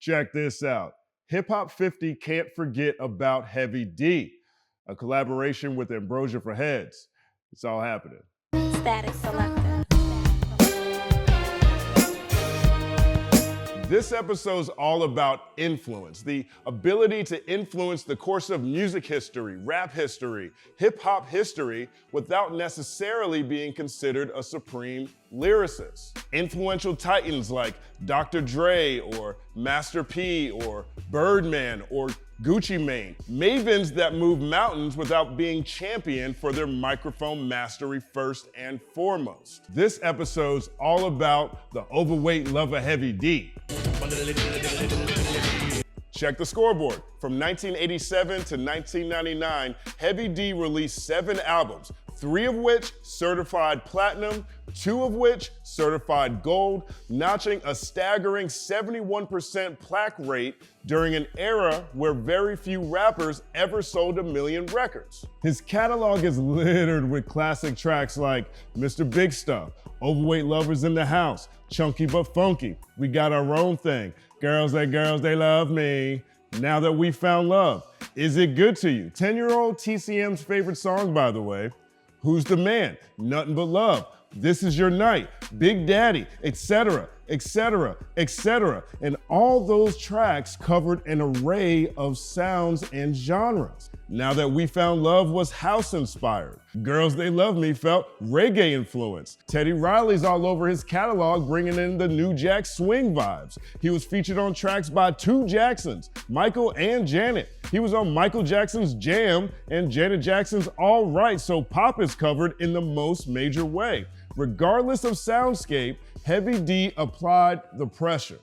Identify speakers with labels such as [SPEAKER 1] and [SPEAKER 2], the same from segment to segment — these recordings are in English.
[SPEAKER 1] Check this out. Hip Hop 50 can't forget about Heavy D, a collaboration with Ambrosia For Heads. It's all happening.
[SPEAKER 2] Static selector.
[SPEAKER 1] This episode's all about influence, the ability to influence the course of music history, rap history, hip-hop history, without necessarily being considered a supreme lyricist. Influential titans like Dr. Dre or Master P or Birdman or Gucci Mane, mavens that move mountains without being championed for their microphone mastery first and foremost. This episode's all about the overweight lover Heavy D. Check the scoreboard. From 1987 to 1999, Heavy D released 7 albums, 3 of which certified platinum, 2 of which certified gold, notching a staggering 71% plaque rate during an era where very few rappers ever sold 1 million records. His catalog is littered with classic tracks like Mr. Big Stuff, Overweight Lovers in the House, Chunky But Funky, We Got Our Own Thing, Girls, They Love Me, Now That We Found Love, Is It Good to You, 10-year-old TCM's favorite song, by the way, Who's the Man, Nothing But Love, This Is Your Night, Big Daddy, etc., etc., etc. And all those tracks covered an array of sounds and genres. Now That We Found Love was house inspired. Girls They Love Me felt reggae influenced. Teddy Riley's all over his catalog, bringing in the New Jack Swing vibes. He was featured on tracks by 2 Jacksons, Michael and Janet. He was on Michael Jackson's Jam and Janet Jackson's All Right, so pop is covered in the most major way. Regardless of soundscape, Heavy D applied the pressure.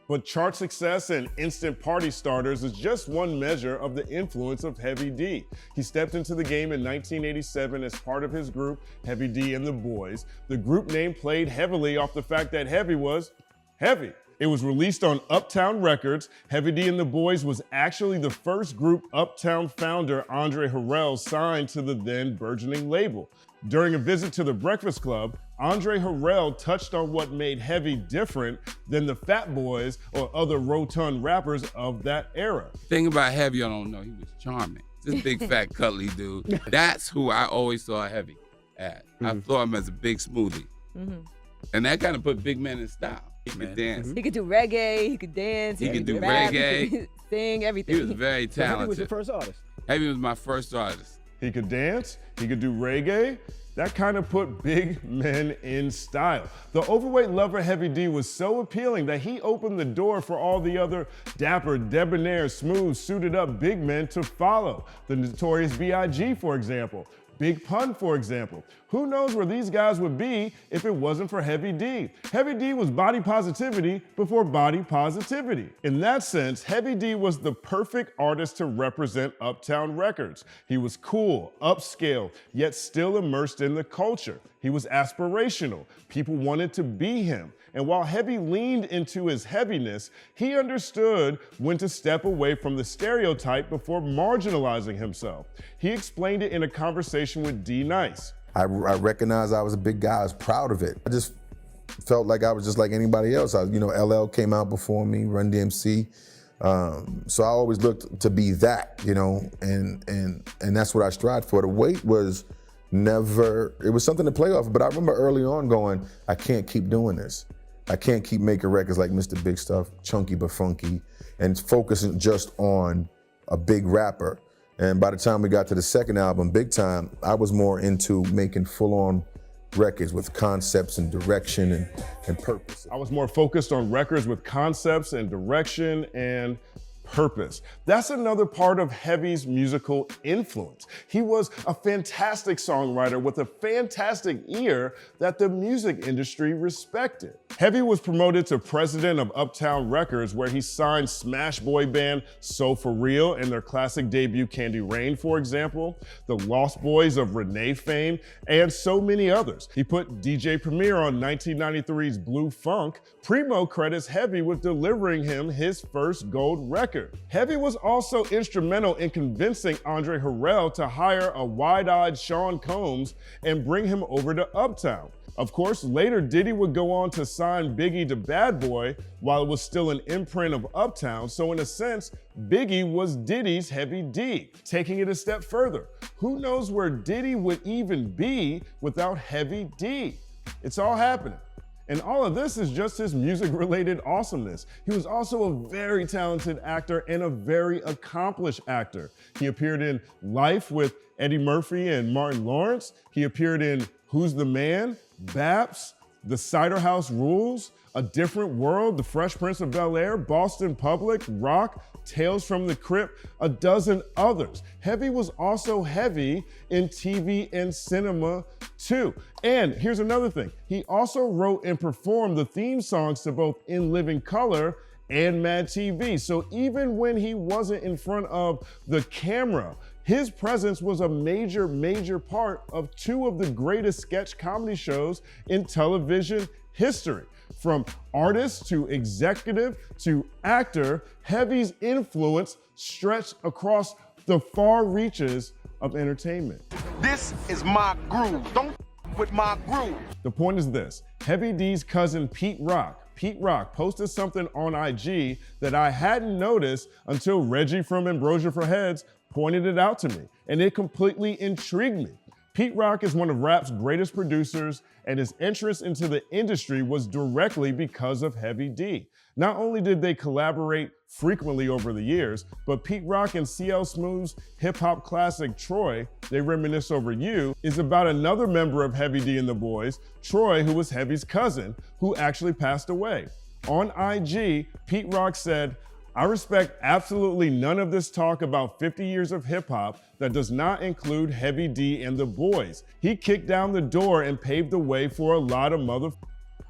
[SPEAKER 1] But chart success and instant party starters is just one measure of the influence of Heavy D. He stepped into the game in 1987 as part of his group, Heavy D and the Boys. The group name played heavily off the fact that Heavy was heavy. It was released on Uptown Records. Heavy D and the Boys was actually the first group Uptown founder Andre Harrell signed to the then burgeoning label. During a visit to the Breakfast Club, Andre Harrell touched on what made Heavy different than the Fat Boys or other rotund rappers of that era.
[SPEAKER 3] Thing about Heavy, I don't know, he was charming. This big fat cuddly dude. That's who I always saw Heavy as. I saw him as a big smoothie. And that kind of put big men in style. He could dance.
[SPEAKER 4] He could do reggae, he could dance.
[SPEAKER 3] He could do
[SPEAKER 4] rap,
[SPEAKER 3] reggae.
[SPEAKER 4] He could sing, everything.
[SPEAKER 3] He was very talented.
[SPEAKER 5] Heavy was your first artist.
[SPEAKER 3] Heavy was my first artist.
[SPEAKER 1] He could dance, he could do reggae. That kind of put big men in style. The overweight lover Heavy D was so appealing that he opened the door for all the other dapper, debonair, smooth, suited up big men to follow. The Notorious B.I.G., for example. Big Pun, for example. Who knows where these guys would be if it wasn't for Heavy D? Heavy D was body positivity before body positivity. In that sense, Heavy D was the perfect artist to represent Uptown Records. He was cool, upscale, yet still immersed in the culture. He was aspirational. People wanted to be him. And while Heavy leaned into his heaviness, he understood when to step away from the stereotype before marginalizing himself. He explained it in a conversation with D Nice.
[SPEAKER 6] I recognized I was a big guy. I was proud of it. I just felt like I was just like anybody else. LL came out before me, Run DMC. So I always looked to be that, and that's what I strived for. The weight was never, it was something to play off, but I remember early on going, I can't keep doing this. I can't keep making records like Mr. Big Stuff, Chunky But Funky, and focusing just on a big rapper. And by the time we got to the second album, Big Time, I was more into making full-on records with concepts and direction and purpose.
[SPEAKER 1] I was more focused on records with concepts and direction and purpose. That's another part of Heavy's musical influence. He was a fantastic songwriter with a fantastic ear that the music industry respected. Heavy was promoted to president of Uptown Records, where he signed smash boy band So For Real and their classic debut Candy Rain, for example, the Lost Boys of Renee fame, and so many others. He put DJ Premier on 1993's Blue Funk. Primo credits Heavy with delivering him his first gold record. Heavy was also instrumental in convincing Andre Harrell to hire a wide-eyed Sean Combs and bring him over to Uptown. Of course, later Diddy would go on to sign Biggie to Bad Boy while it was still an imprint of Uptown, so in a sense, Biggie was Diddy's Heavy D. Taking it a step further, who knows where Diddy would even be without Heavy D? It's all happening. And all of this is just his music-related awesomeness. He was also a very talented actor and a very accomplished actor. He appeared in Life with Eddie Murphy and Martin Lawrence. He appeared in Who's the Man?, Baps, The Cider House Rules, A Different World, The Fresh Prince of Bel-Air, Boston Public, Rock, Tales from the Crypt, a dozen others. Heavy was also heavy in TV and cinema too. And here's another thing. He also wrote and performed the theme songs to both In Living Color and Mad TV. So even when he wasn't in front of the camera, his presence was a major, major part of two of the greatest sketch comedy shows in television history. From artist to executive to actor, Heavy's influence stretched across the far reaches of entertainment.
[SPEAKER 2] This is my groove. Don't with my groove.
[SPEAKER 1] The point is this: Heavy D's cousin Pete Rock posted something on IG that I hadn't noticed until Reggie from Ambrosia For Heads pointed it out to me, and it completely intrigued me. Pete Rock is one of rap's greatest producers, and his entrance into the industry was directly because of Heavy D. Not only did they collaborate frequently over the years, but Pete Rock and CL Smooth's hip-hop classic Troy, They Reminisce Over You, is about another member of Heavy D and the Boys, Troy, who was Heavy's cousin, who actually passed away. On IG, Pete Rock said, "I respect absolutely none of this talk about 50 years of hip hop that does not include Heavy D and the Boys. He kicked down the door and paved the way for a lot of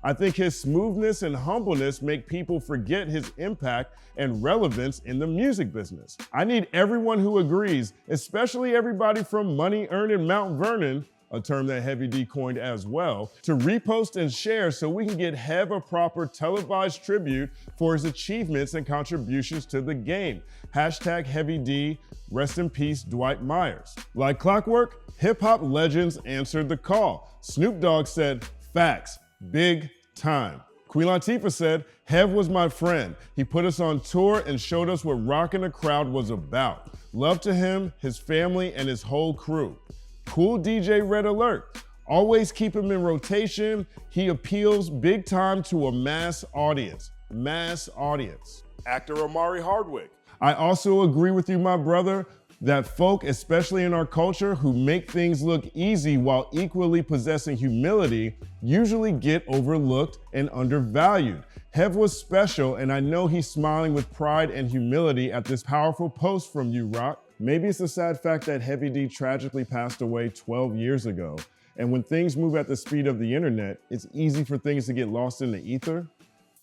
[SPEAKER 1] I think his smoothness and humbleness make people forget his impact and relevance in the music business. I need everyone who agrees, especially everybody from Money Earned in Mount Vernon, a term that Heavy D coined as well, to repost and share so we can get Hev a proper televised tribute for his achievements and contributions to the game. Hashtag Heavy D, rest in peace, Dwight Myers." Like clockwork, hip-hop legends answered the call. Snoop Dogg said, "Facts, big time." Queen Latifah said, "Hev was my friend. He put us on tour and showed us what rocking a crowd was about. Love to him, his family, and his whole crew." Cool DJ Red Alert, "Always keep him in rotation. He appeals big time to a mass audience." Mass audience. Actor Omari Hardwick, "I also agree with you, my brother, that folk, especially in our culture, who make things look easy while equally possessing humility, usually get overlooked and undervalued. Hev was special, and I know he's smiling with pride and humility at this powerful post from you, Rock." Maybe it's the sad fact that Heavy D tragically passed away 12 years ago. And when things move at the speed of the internet, it's easy for things to get lost in the ether.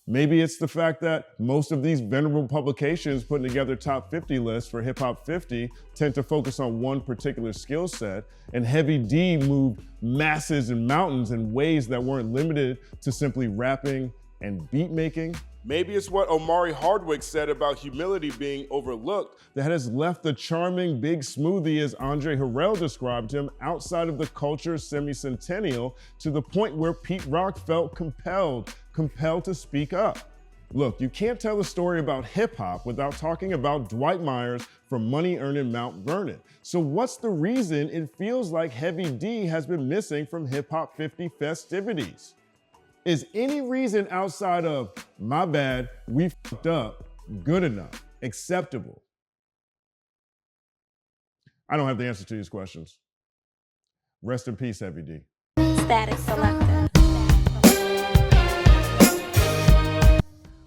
[SPEAKER 1] Maybe it's the fact that most of these venerable publications putting together top 50 lists for Hip Hop 50 tend to focus on one particular skill set, and Heavy D moved masses and mountains in ways that weren't limited to simply rapping and beat making. Maybe it's what Omari Hardwick said about humility being overlooked that has left the charming big smoothie, as Andre Harrell described him, outside of the culture's semi-centennial, to the point where Pete Rock felt compelled to speak up. Look, you can't tell a story about hip hop without talking about Dwight Myers from Money Earned in Mount Vernon. So what's the reason it feels like Heavy D has been missing from Hip Hop 50 festivities? Is any reason outside of, my bad, we fucked up, good enough, acceptable? I don't have the answer to these questions. Rest in peace, Heavy D.
[SPEAKER 5] Static Selector.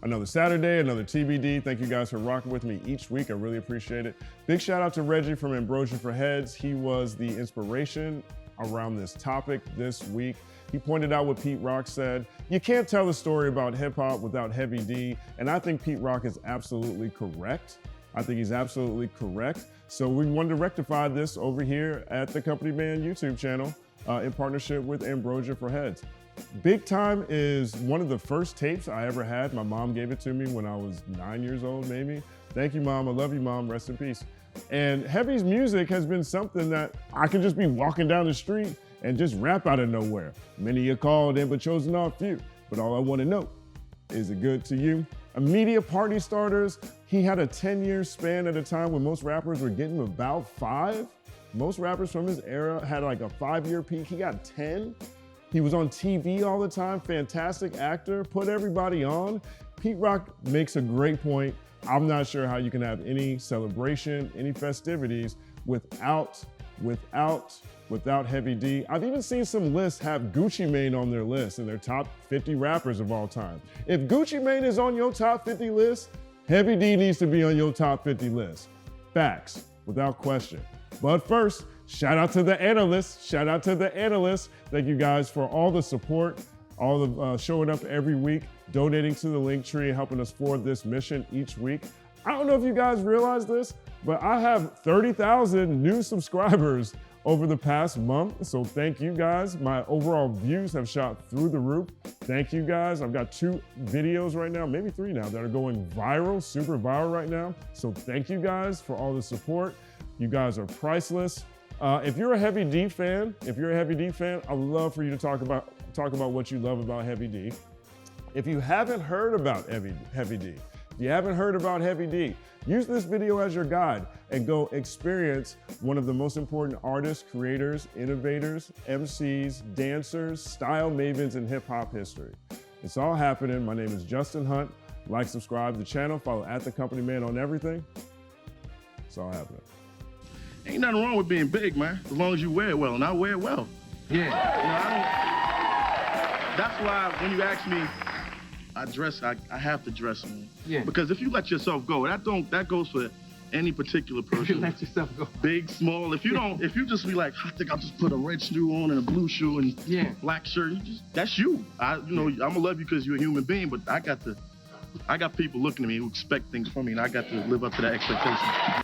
[SPEAKER 1] Another Saturday, another TBD. Thank you guys for rocking with me each week. I really appreciate it. Big shout out to Reggie from Ambrosia For Heads. He was the inspiration around this topic this week. He pointed out what Pete Rock said. You can't tell a story about hip hop without Heavy D, and I think Pete Rock is absolutely correct. I think he's absolutely correct. So we wanted to rectify this over here at the Company Man YouTube channel in partnership with Ambrosia For Heads. Big Time is one of the first tapes I ever had. My mom gave it to me when I was 9 years old, maybe. Thank you, Mom. I love you, Mom. Rest in peace. And Heavy's music has been something that I can just be walking down the street and just rap out of nowhere. Many are called in, but chosen are few. But all I want to know, is it good to you? A media party starters, he had a 10-year span at a time when most rappers were getting about 5. Most rappers from his era had like a 5-year peak. He got 10. He was on TV all the time, fantastic actor, put everybody on. Pete Rock makes a great point. I'm not sure how you can have any celebration, any festivities without Heavy D. I've even seen some lists have Gucci Mane on their list in their top 50 rappers of all time. If Gucci Mane is on your top 50 list, Heavy D needs to be on your top 50 list. Facts, without question. But first, shout out to the analysts. Shout out to the analysts. Thank you guys for all the support, all the showing up every week, donating to the link tree, helping us forward this mission each week. I don't know if you guys realize this, but I have 30,000 new subscribers over the past month. So thank you guys. My overall views have shot through the roof. Thank you guys. I've got 2 videos right now, maybe 3 now, that are going viral, super viral right now. So thank you guys for all the support. You guys are priceless. If you're a Heavy D fan, I'd love for you to talk about what you love about Heavy D. If you haven't heard about Heavy D, use this video as your guide and go experience one of the most important artists, creators, innovators, MCs, dancers, style mavens in hip hop history. It's all happening. My name is Justin Hunte. Like, subscribe to the channel, follow @TheCompanyMan on everything. It's all happening.
[SPEAKER 5] Ain't nothing wrong with being big, man, as long as you wear it well, and I wear it well. Yeah. That's why when you ask me, I have to dress, man. Yeah. Because if you let yourself go, that goes for any particular person. If you let yourself go. Big, small. If you just be like, I think I'll just put a red shoe on and a blue shoe and black shirt, that's you. I'm gonna love you because you're a human being, but I got people looking at me who expect things from me, and I got to live up to that expectation.